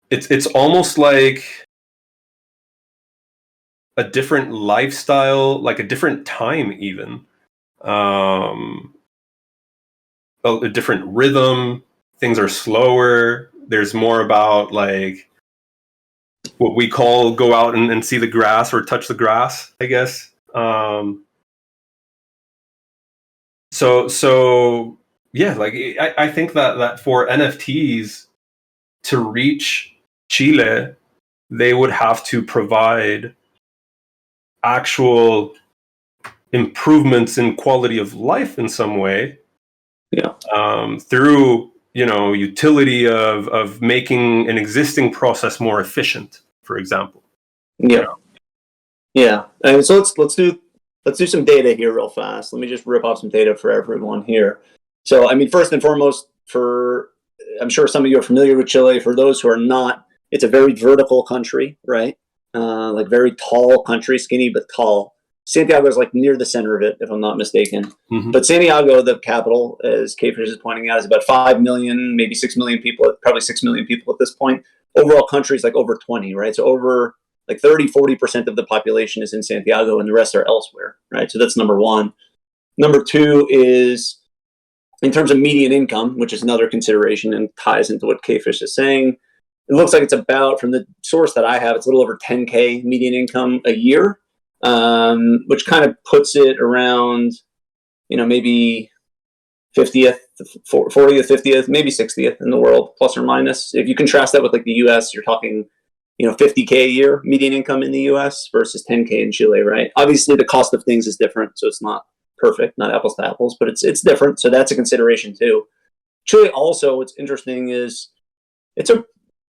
Speaker 2: it's almost like a different lifestyle, like a different time even. A different rhythm. Things are slower. There's more about like what we call go out and see the grass or touch the grass, I guess. So yeah, like I think that for NFTs to reach Chile, they would have to provide actual improvements in quality of life in some way.
Speaker 1: Yeah.
Speaker 2: Through utility of making an existing process more efficient, for example.
Speaker 1: Yeah. Yeah. And so let's do some data here real fast. Let me just rip off some data for everyone here. So I mean, first and foremost, I'm sure some of you are familiar with Chile. For those who are not, it's a very vertical country, right? Like very tall country, skinny but tall. Santiago is like near the center of it, if I'm not mistaken.
Speaker 2: Mm-hmm.
Speaker 1: But Santiago, the capital, as Kfish is pointing out, is about 5 million, maybe 6 million people, probably 6 million people at this point. Overall country is like over 20, right? So over like 30-40% of the population is in Santiago and the rest are elsewhere, right? So that's number one. Number two is in terms of median income, which is another consideration and ties into what Kfish is saying. It looks like it's about, from the source that I have, it's a little over 10K median income a year, which kind of puts it around, maybe 50th, 40th, 50th, maybe 60th in the world, plus or minus. If you contrast that with like the US, you're talking, 50K a year median income in the US versus 10K in Chile, right? Obviously, the cost of things is different, so it's not perfect, not apples to apples, but it's different. So that's a consideration too. Chile also, what's interesting is it's a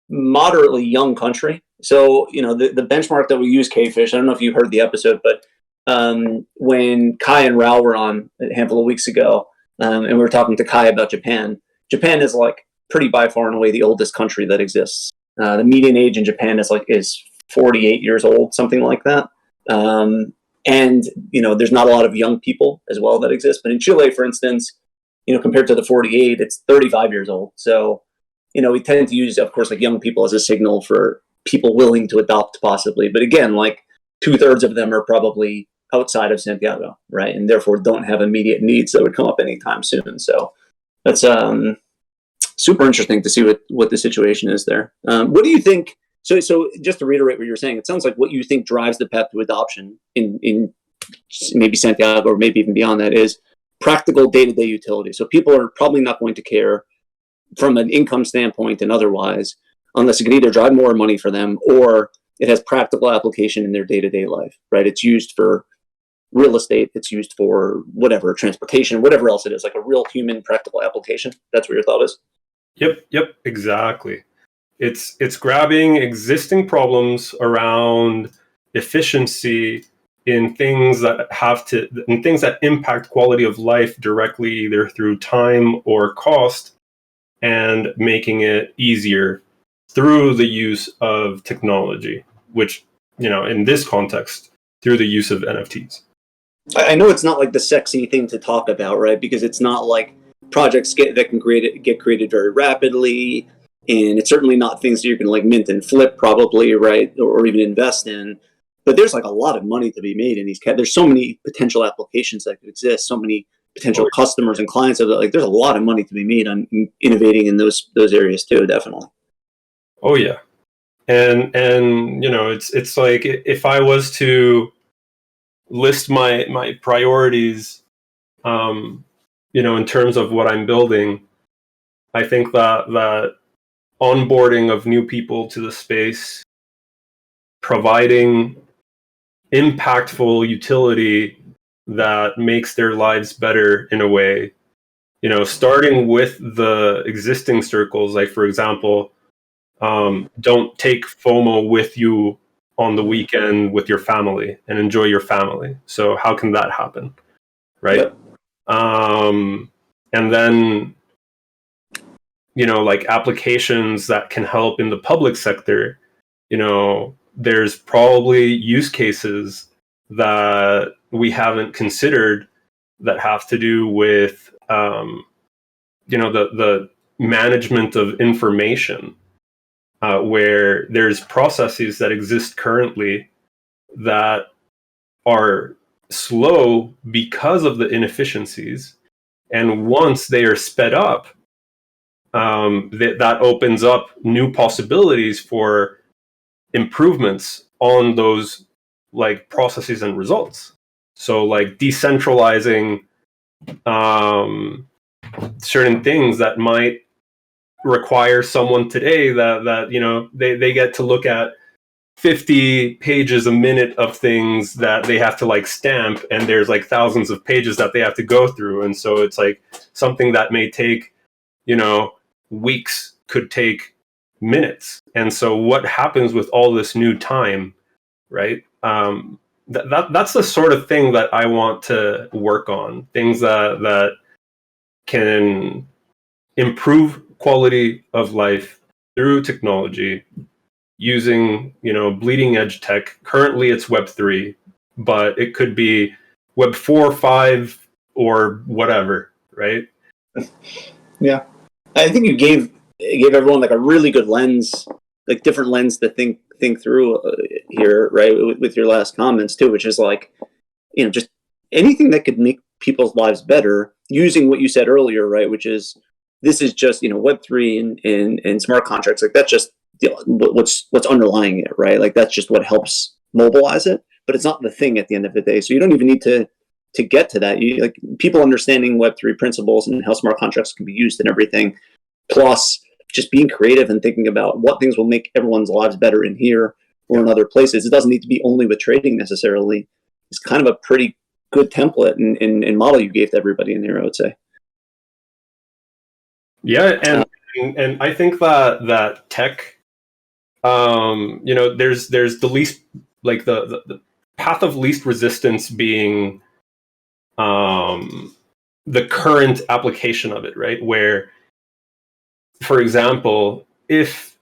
Speaker 1: moderately young country. So, the benchmark that we use, Kfish, I don't know if you heard the episode, but when Kai and Rao were on a handful of weeks ago, and we were talking to Kai about Japan is like pretty by far and away the oldest country that exists. The median age in Japan is 48 years old, something like that. And, there's not a lot of young people as well that exist. But in Chile, for instance, compared to the 48, it's 35 years old. So, we tend to use, of course, like young people as a signal for people willing to adopt possibly. But again, like 2/3 of them are probably outside of Santiago, right? And therefore don't have immediate needs that would come up anytime soon. So that's super interesting to see what the situation is there. What do you think? So just to reiterate what you're saying, it sounds like what you think drives the path to adoption in maybe Santiago or maybe even beyond that is practical day-to-day utility. So people are probably not going to care from an income standpoint and otherwise, unless it can either drive more money for them or it has practical application in their day-to-day life, right? It's used for real estate, it's used for whatever, transportation, whatever else it is, like a real human practical application. That's what your thought is?
Speaker 2: Yep, exactly. It's grabbing existing problems around efficiency in things that impact quality of life directly, either through time or cost, and making it easier through the use of technology, which, in this context, through the use of NFTs.
Speaker 1: I know it's not like the sexy thing to talk about, right? Because it's not like projects that can get created very rapidly, and it's certainly not things that you can like mint and flip probably, right? Or even invest in. But there's like a lot of money to be made in these. There's so many potential applications that could exist, so many potential customers and clients of it. Like there's a lot of money to be made on innovating in those areas too, definitely.
Speaker 2: Oh yeah. And it's like if I was to list my priorities in terms of what I'm building, I think that onboarding of new people to the space, providing impactful utility that makes their lives better in a way. Starting with the existing circles, like for example, don't take FOMO with you on the weekend with your family and enjoy your family. So how can that happen, right?
Speaker 1: Yep.
Speaker 2: And then, like applications that can help in the public sector, there's probably use cases that we haven't considered that have to do with, the management of information, where there's processes that exist currently that are slow because of the inefficiencies. And once they are sped up, that opens up new possibilities for improvements on those like processes and results. So like decentralizing certain things that might require someone today that they get to look at 50 pages a minute of things that they have to like stamp, and there's like thousands of pages that they have to go through, and so it's like something that may take weeks could take minutes. And so what happens with all this new time, right? That's the sort of thing that I want to work on, things that can improve quality of life through technology using bleeding edge tech. Currently it's Web3, but it could be Web 4, 5, or whatever, right?
Speaker 1: Yeah, I think you gave everyone like a really good lens, like different lens to think through here, right? With your last comments too, which is like, just anything that could make people's lives better using what you said earlier, right? Which is, this is just Web3 and smart contracts. Like that's just what's underlying it, right? Like that's just what helps mobilize it, but it's not the thing at the end of the day. So you don't even need to get to that. You like people understanding Web3 principles and how smart contracts can be used and everything, plus just being creative and thinking about what things will make everyone's lives better in here or in other places. It doesn't need to be only with trading necessarily. It's kind of a pretty good template and model you gave to everybody in here, I would say.
Speaker 2: Yeah, and I think that tech, there's the least, like the path of least resistance being the current application of it, right? Where, for example, if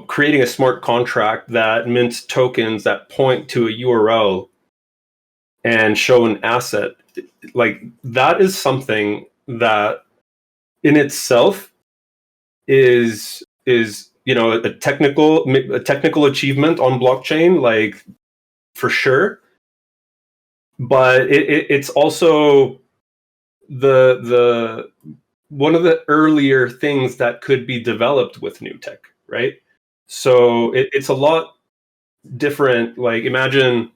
Speaker 2: creating a smart contract that mints tokens that point to a URL and show an asset, like that is something that in itself is a technical achievement on blockchain, like for sure. But it's also the one of the earlier things that could be developed with new tech, right? So it's a lot different. Like imagine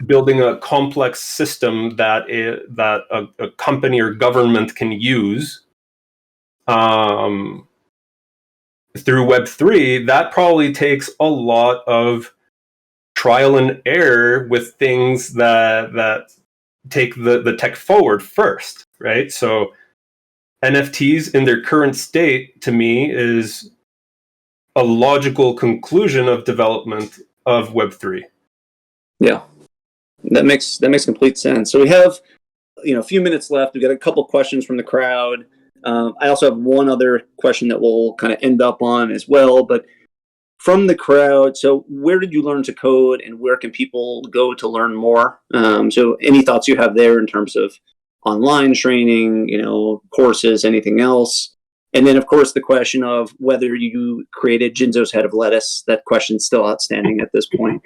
Speaker 2: building a complex system that a company or government can use through Web3. That probably takes a lot of trial and error with things that take the tech forward first, right? So NFTs in their current state, to me, is a logical conclusion of development of Web3.
Speaker 1: Yeah, that makes complete sense. So we have a few minutes left. We've got a couple questions from the crowd. I also have one other question that we'll kind of end up on as well, but from the crowd. So where did you learn to code and where can people go to learn more? So any thoughts you have there in terms of online training, courses, anything else? And then, of course, the question of whether you created Jinzo's head of lettuce. That question's still outstanding at this point.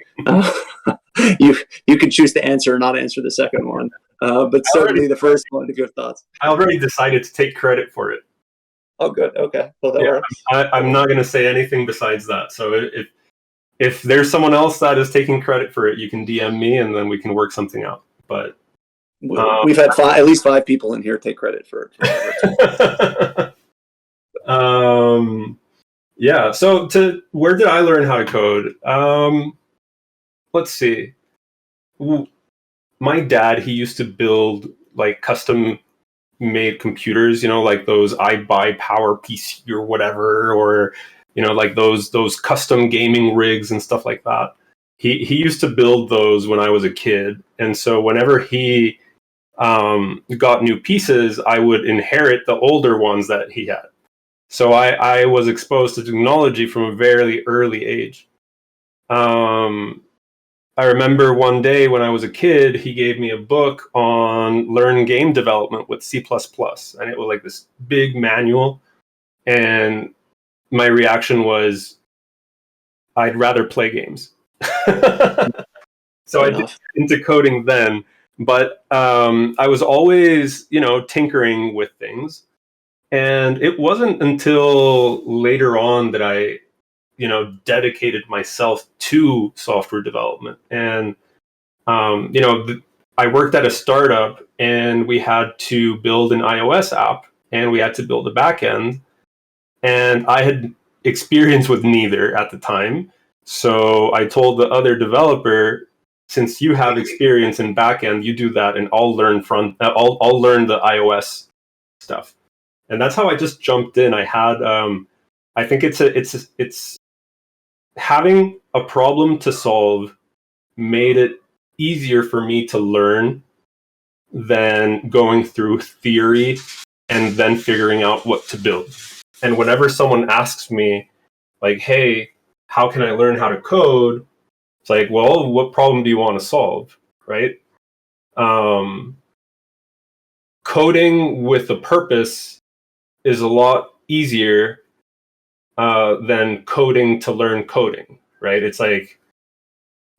Speaker 1: You can choose to answer or not answer the second one. But certainly the first one, to give thoughts.
Speaker 2: I already decided to take credit for it.
Speaker 1: Oh, good. Okay. Well, that works.
Speaker 2: I'm not going to say anything besides that. So if there's someone else that is taking credit for it, you can DM me and then we can work something out. But
Speaker 1: we've had at least 5 people in here take credit for it.
Speaker 2: Yeah. So where did I learn how to code? Let's see. My dad, he used to build like custom made computers, like those I buy Power PC or whatever, or like those custom gaming rigs and stuff like that. He used to build those when I was a kid, and so whenever he got new pieces, I would inherit the older ones that he had. So I was exposed to technology from a very early age. I remember one day when I was a kid, he gave me a book on learn game development with C++, and it was like this big manual. And my reaction was, I'd rather play games. So
Speaker 1: Fair
Speaker 2: I did
Speaker 1: enough.
Speaker 2: into coding then, but I was always, tinkering with things. And it wasn't until later on that I, dedicated myself to software development. And I worked at a startup and we had to build an iOS app and we had to build a backend. And I had experience with neither at the time. So I told the other developer, since you have experience in backend, you do that and I'll learn I'll learn the iOS stuff. And that's how I just jumped in. I had, I think it's having a problem to solve made it easier for me to learn than going through theory and then figuring out what to build. And whenever someone asks me, like, hey, how can I learn how to code? It's like, well, what problem do you want to solve? Right? Um, Coding with a purpose is a lot easier than coding to learn coding. Right? It's like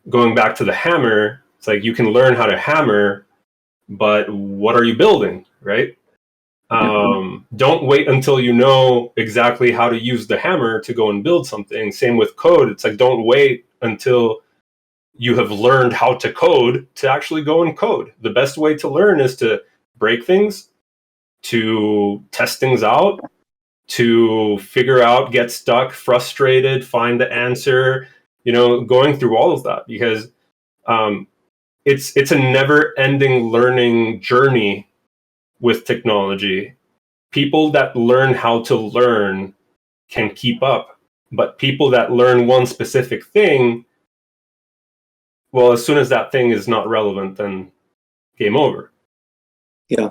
Speaker 2: going back to the hammer. It's like you can learn how to hammer, but what are you building, right? Don't wait until you know exactly how to use the hammer to go and build something. Same with code. It's like, don't wait until you have learned how to code to actually go and code. The best way to learn is to break things, to test things out, to figure out, get stuck, frustrated, find the answer, going through all of that, because it's a never ending learning journey with technology. People that learn how to learn can keep up, but people that learn one specific thing, well, as soon as that thing is not relevant, then game over.
Speaker 1: Yeah.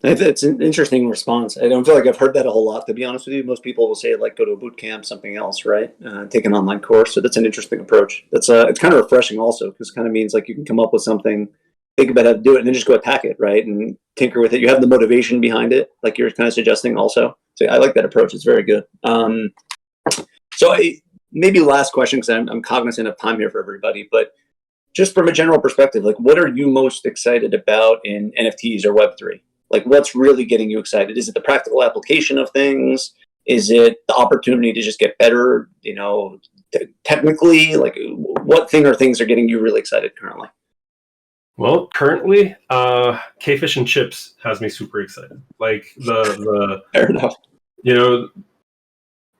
Speaker 1: It's an interesting response. I don't feel like I've heard that a whole lot, to be honest with you. Most people will say, like, go to a boot camp, something else, right? Take an online course. So that's an interesting approach. It's kind of refreshing also, because it kind of means like you can come up with something, think about how to do it, and then just go attack it, right? And tinker with it. You have the motivation behind it, like you're kind of suggesting also. So I like that approach. It's very good. Maybe last question, because I'm cognizant of time here for everybody, but just from a general perspective, like, what are you most excited about in NFTs or Web3? Like, what's really getting you excited? Is it the practical application of things? Is it the opportunity to just get better, technically? Like, what thing or things are getting you really excited currently?
Speaker 2: Well, currently, Kfish and chips has me super excited. Like
Speaker 1: Fair enough.
Speaker 2: you know,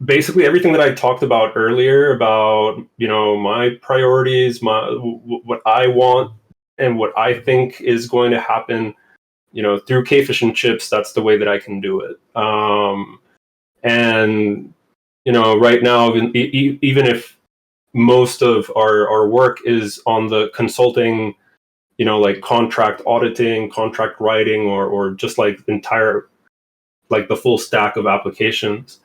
Speaker 2: basically everything that I talked about earlier about, my priorities, what I want, and what I think is going to happen, through Kfish and chips. That's the way that I can do it. And right now, even if most of our work is on the consulting, like contract auditing, contract writing, or just like entire, like the full stack of applications.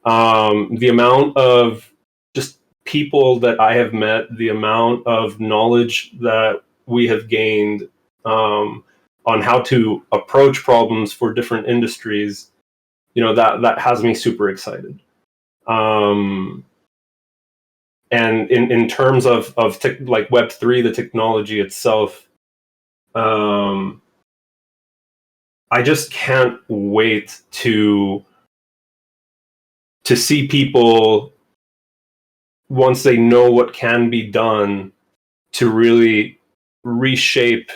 Speaker 2: The amount of just people that I have met, the amount of knowledge that we have gained on how to approach problems for different industries, that has me super excited. And in terms of like Web3, the technology itself, I just can't wait to see people, once they know what can be done, to really reshape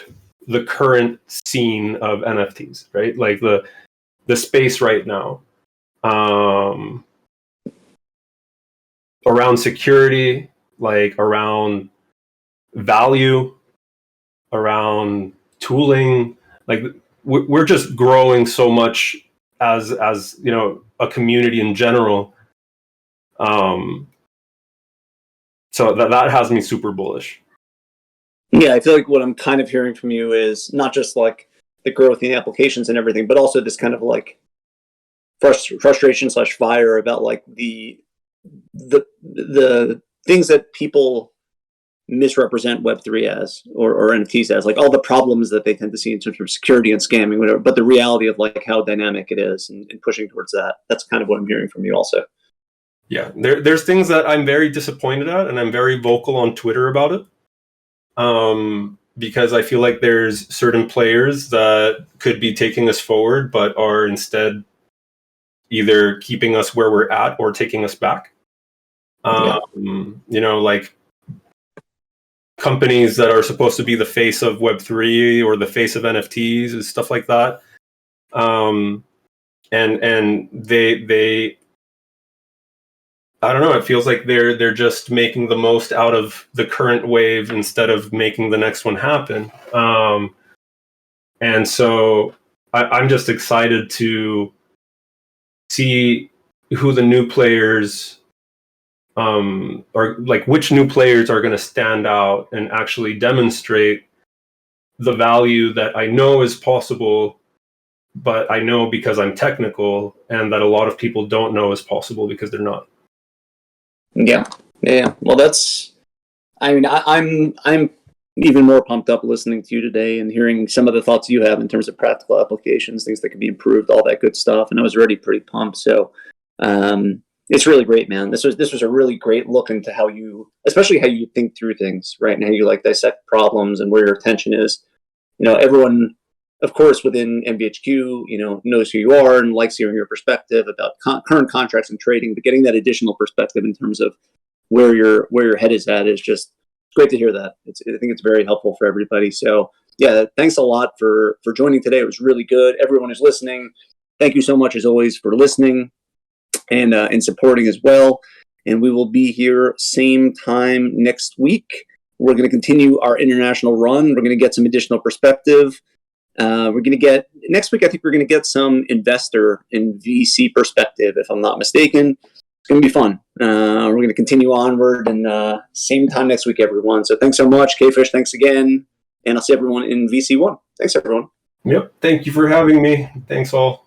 Speaker 2: the current scene of NFTs, right? Like the space right now. around security, like around value, around tooling. Like we're just growing so much as a community in general. So that has me super bullish.
Speaker 1: Yeah, I feel like what I'm kind of hearing from you is not just like the growth in applications and everything, but also this kind of like frustration / fire about like the things that people misrepresent Web3 as or NFTs as, like all the problems that they tend to see in terms of security and scamming, whatever. But the reality of like how dynamic it is and pushing towards that. That's kind of what I'm hearing from you also.
Speaker 2: Yeah, there's things that I'm very disappointed at, and I'm very vocal on Twitter about it. Because I feel like there's certain players that could be taking us forward, but are instead either keeping us where we're at or taking us back. Like companies that are supposed to be the face of Web3 or the face of NFTs and stuff like that. And they I don't know, it feels like they're just making the most out of the current wave instead of making the next one happen. And so I'm just excited to see who the new players are, like which new players are going to stand out and actually demonstrate the value that I know is possible, but I know because I'm technical, and that a lot of people don't know is possible because they're not.
Speaker 1: Yeah. Well, I'm even more pumped up listening to you today and hearing some of the thoughts you have in terms of practical applications, things that can be improved, all that good stuff. And I was already pretty pumped. So it's really great, man. This was a really great look into especially how you think through things, right? And how you like dissect problems and where your attention is. Everyone, of course, within MVHQ, knows who you are and likes hearing your perspective about current contracts and trading, but getting that additional perspective in terms of where your head is at is just great to hear that. I think it's very helpful for everybody. So yeah, thanks a lot for joining today. It was really good. Everyone who's listening, thank you so much as always for listening and supporting as well. And we will be here same time next week. We're going to continue our international run. We're going to get some additional perspective. We're going to get next week. I think we're going to get some investor and VC perspective, if I'm not mistaken. It's going to be fun. We're going to continue onward, and same time next week, everyone. So thanks so much, Kfish. Thanks again, and I'll see everyone in VC1. Thanks, everyone.
Speaker 2: Yep. Thank you for having me. Thanks all.